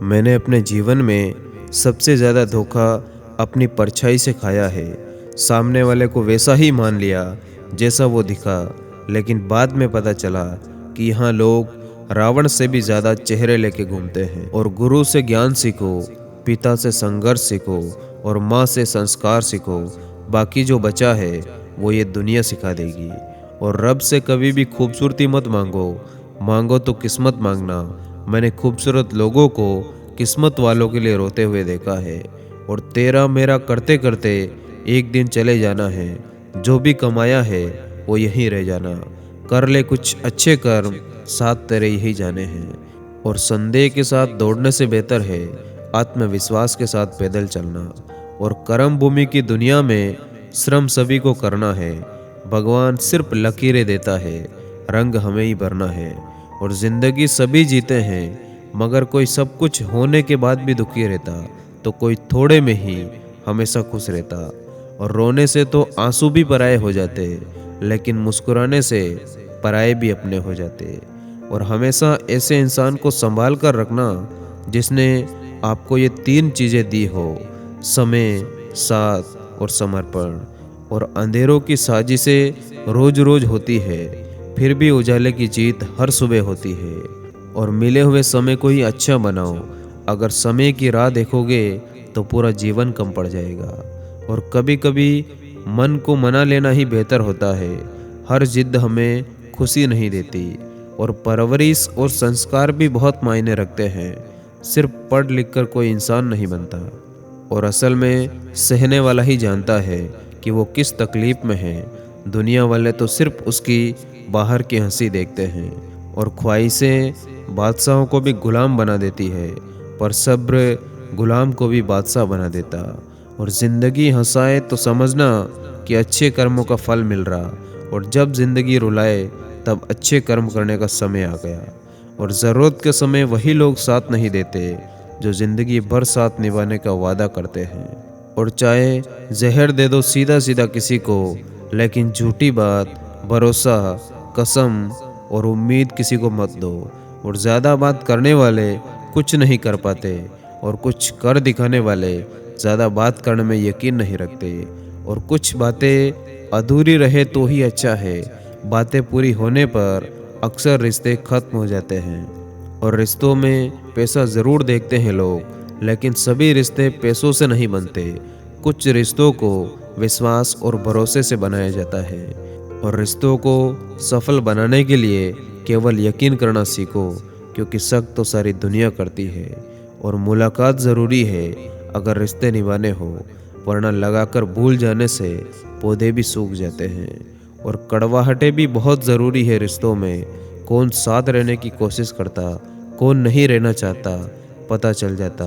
मैंने अपने जीवन में सबसे ज़्यादा धोखा अपनी परछाई से खाया है। सामने वाले को वैसा ही मान लिया जैसा वो दिखा, लेकिन बाद में पता चला कि यहाँ लोग रावण से भी ज़्यादा चेहरे लेके घूमते हैं। और गुरु से ज्ञान सीखो, पिता से संघर्ष सीखो और माँ से संस्कार सीखो। बाकी जो बचा है वो ये दुनिया सिखा देगी। और रब से कभी भी खूबसूरती मत मांगो, मांगो तो किस्मत मांगना। मैंने खूबसूरत लोगों को किस्मत वालों के लिए रोते हुए देखा है। और तेरा मेरा करते करते एक दिन चले जाना है। जो भी कमाया है वो यहीं रह जाना। कर ले कुछ अच्छे कर्म, साथ तेरे यही जाने हैं। और संदेह के साथ दौड़ने से बेहतर है आत्मविश्वास के साथ पैदल चलना। और कर्म भूमि की दुनिया में श्रम सभी को करना है। भगवान सिर्फ लकीरें देता है, रंग हमें ही भरना है। और जिंदगी सभी जीते हैं, मगर कोई सब कुछ होने के बाद भी दुखी रहता, तो कोई थोड़े में ही हमेशा खुश रहता। और रोने से तो आंसू भी पराये हो जाते, लेकिन मुस्कुराने से पराये भी अपने हो जाते। और हमेशा ऐसे इंसान को संभाल कर रखना जिसने आपको ये तीन चीज़ें दी हो: समय, साथ और समर्पण। और अंधेरों की साजिशें रोज रोज होती है, फिर भी उजाले की जीत हर सुबह होती है। और मिले हुए समय को ही अच्छा बनाओ। अगर समय की राह देखोगे तो पूरा जीवन कम पड़ जाएगा। और कभी कभी मन को मना लेना ही बेहतर होता है। हर जिद हमें खुशी नहीं देती। और परवरिश और संस्कार भी बहुत मायने रखते हैं। सिर्फ पढ़ लिख कर कोई इंसान नहीं बनता। और असल में सहने वाला ही जानता है कि वो किस तकलीफ में है। दुनिया वाले तो सिर्फ उसकी बाहर की हंसी देखते हैं। और ख्वाहिशें बादशाहों को भी गुलाम बना देती है, पर सब्र गुलाम को भी बादशाह बना देता। और ज़िंदगी हंसाए तो समझना कि अच्छे कर्मों का फल मिल रहा, और जब ज़िंदगी रुलाए तब अच्छे कर्म करने का समय आ गया। और ज़रूरत के समय वही लोग साथ नहीं देते जो ज़िंदगी भर साथ निभाने का वादा करते हैं। और चाहे जहर दे दो सीधा सीधा किसी को, लेकिन झूठी बात, भरोसा, कसम और उम्मीद किसी को मत दो। और ज़्यादा बात करने वाले कुछ नहीं कर पाते, और कुछ कर दिखाने वाले ज़्यादा बात करने में यकीन नहीं रखते। और कुछ बातें अधूरी रहे तो ही अच्छा है। बातें पूरी होने पर अक्सर रिश्ते खत्म हो जाते हैं। और रिश्तों में पैसा ज़रूर देखते हैं लोग, लेकिन सभी रिश्ते पैसों से नहीं बनते। कुछ रिश्तों को विश्वास और भरोसे से बनाया जाता है। और रिश्तों को सफल बनाने के लिए केवल यकीन करना सीखो, क्योंकि शक तो सारी दुनिया करती है। और मुलाकात ज़रूरी है अगर रिश्ते निभाने हो, वरना लगाकर भूल जाने से पौधे भी सूख जाते हैं। और कड़वाहटें भी बहुत ज़रूरी है रिश्तों में। कौन साथ रहने की कोशिश करता, कौन नहीं रहना चाहता, पता चल जाता।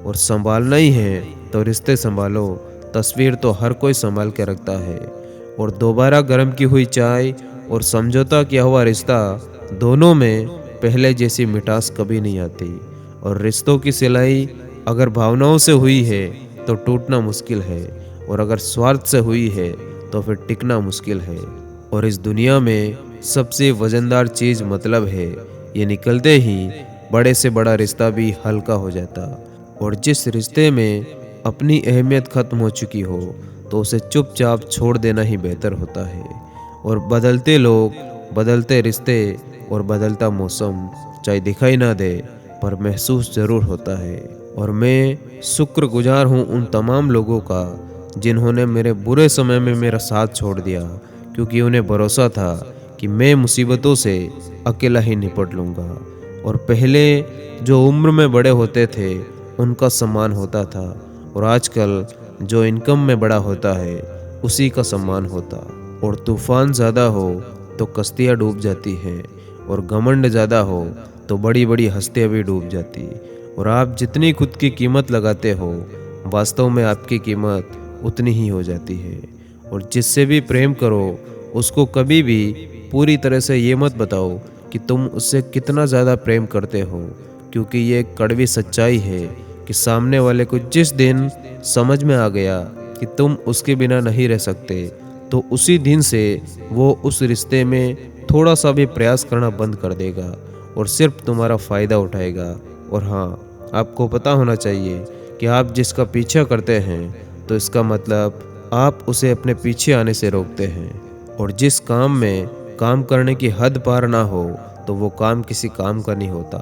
और संभालना ही है तो रिश्ते संभालो, तस्वीर तो हर कोई संभाल के रखता है। और दोबारा गर्म की हुई चाय और समझौता किया हुआ रिश्ता, दोनों में पहले जैसी मिठास कभी नहीं आती। और रिश्तों की सिलाई अगर भावनाओं से हुई है तो टूटना मुश्किल है, और अगर स्वार्थ से हुई है तो फिर टिकना मुश्किल है। और इस दुनिया में सबसे वजनदार चीज़ मतलब है, ये निकलते ही बड़े से बड़ा रिश्ता भी हल्का हो जाता। और जिस रिश्ते में अपनी अहमियत खत्म हो चुकी हो तो उसे चुपचाप छोड़ देना ही बेहतर होता है। और बदलते लोग, बदलते रिश्ते और बदलता मौसम चाहे दिखाई ना दे, पर महसूस ज़रूर होता है। और मैं शुक्रगुजार हूँ उन तमाम लोगों का जिन्होंने मेरे बुरे समय में मेरा साथ छोड़ दिया, क्योंकि उन्हें भरोसा था कि मैं मुसीबतों से अकेला ही निपट लूँगा। और पहले जो उम्र में बड़े होते थे उनका सम्मान होता था, और आजकल जो इनकम में बड़ा होता है उसी का सम्मान होता। और तूफान ज़्यादा हो तो कश्तियाँ डूब जाती हैं, और घमंड ज़्यादा हो तो बड़ी बड़ी हस्तियाँ भी डूब जाती। और आप जितनी खुद की कीमत लगाते हो, वास्तव में आपकी कीमत उतनी ही हो जाती है। और जिससे भी प्रेम करो उसको कभी भी पूरी तरह से ये मत बताओ कि तुम उससे कितना ज़्यादा प्रेम करते हो, क्योंकि ये एक कड़वी सच्चाई है कि सामने वाले को जिस दिन समझ में आ गया कि तुम उसके बिना नहीं रह सकते, तो उसी दिन से वो उस रिश्ते में थोड़ा सा भी प्रयास करना बंद कर देगा और सिर्फ तुम्हारा फ़ायदा उठाएगा। और हाँ, आपको पता होना चाहिए कि आप जिसका पीछा करते हैं तो इसका मतलब आप उसे अपने पीछे आने से रोकते हैं। और जिस काम में काम करने की हद पार ना हो तो वो काम किसी काम का नहीं होता।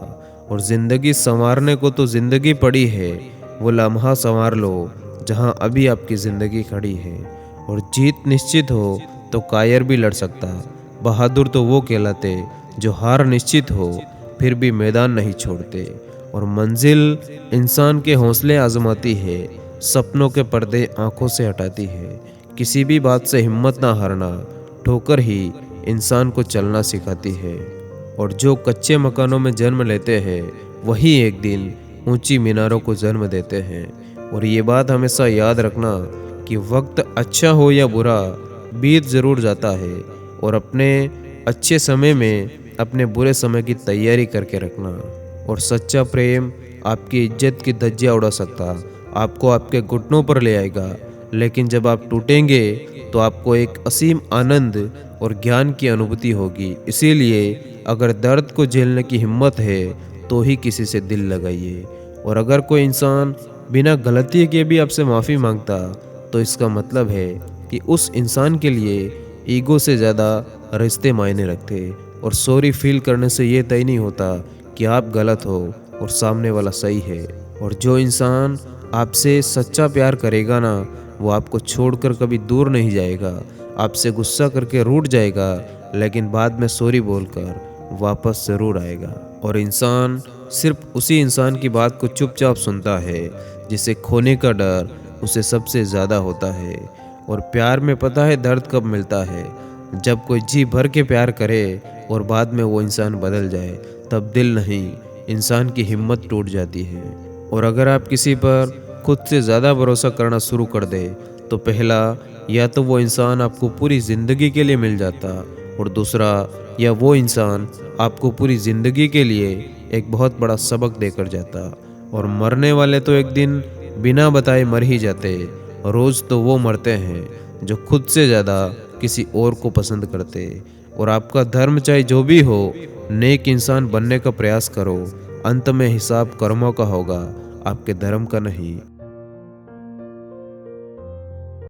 और ज़िंदगी संवारने को तो ज़िंदगी पड़ी है, वो लम्हा संवार लो जहाँ अभी आपकी ज़िंदगी खड़ी है। और जीत निश्चित हो तो कायर भी लड़ सकता, बहादुर तो वो कहलाते जो हार निश्चित हो फिर भी मैदान नहीं छोड़ते। और मंजिल इंसान के हौसले आजमाती है, सपनों के पर्दे आंखों से हटाती है। किसी भी बात से हिम्मत ना हारना, ठोकर ही इंसान को चलना सिखाती है। और जो कच्चे मकानों में जन्म लेते हैं वही एक दिन ऊंची मीनारों को जन्म देते हैं। और ये बात हमेशा याद रखना कि वक्त अच्छा हो या बुरा बीत ज़रूर जाता है। और अपने अच्छे समय में अपने बुरे समय की तैयारी करके रखना। और सच्चा प्रेम आपकी इज्जत की धज्जियाँ उड़ा सकता, आपको आपके घुटनों पर ले आएगा, लेकिन जब आप टूटेंगे तो आपको एक असीम आनंद और ज्ञान की अनुभूति होगी। इसीलिए अगर दर्द को झेलने की हिम्मत है तो ही किसी से दिल लगाइए। और अगर कोई इंसान बिना गलती के भी आपसे माफ़ी मांगता तो इसका मतलब है कि उस इंसान के लिए ईगो से ज़्यादा रिश्ते मायने रखते। और सॉरी फील करने से ये तय नहीं होता कि आप गलत हो और सामने वाला सही है। और जो इंसान आपसे सच्चा प्यार करेगा ना, वो आपको छोड़कर कभी दूर नहीं जाएगा। आपसे गुस्सा करके रूठ जाएगा लेकिन बाद में सॉरी बोलकर वापस ज़रूर आएगा। और इंसान सिर्फ उसी इंसान की बात को चुपचाप सुनता है जिसे खोने का डर उसे सबसे ज़्यादा होता है। और प्यार में पता है दर्द कब मिलता है, जब कोई जी भर के प्यार करे और बाद में वो इंसान बदल जाए, तब दिल नहीं इंसान की हिम्मत टूट जाती है। और अगर आप किसी पर खुद से ज़्यादा भरोसा करना शुरू कर दे तो पहला, या तो वो इंसान आपको पूरी ज़िंदगी के लिए मिल जाता, और दूसरा, या वो इंसान आपको पूरी ज़िंदगी के लिए एक बहुत बड़ा सबक देकर जाता। और मरने वाले तो एक दिन बिना बताए मर ही जाते। रोज़ तो वो मरते हैं जो खुद से ज़्यादा किसी और को पसंद करते। और आपका धर्म चाहे जो भी हो, नेक इंसान बनने का प्रयास करो। अंत में हिसाब कर्मों का होगा, आपके धर्म का नहीं।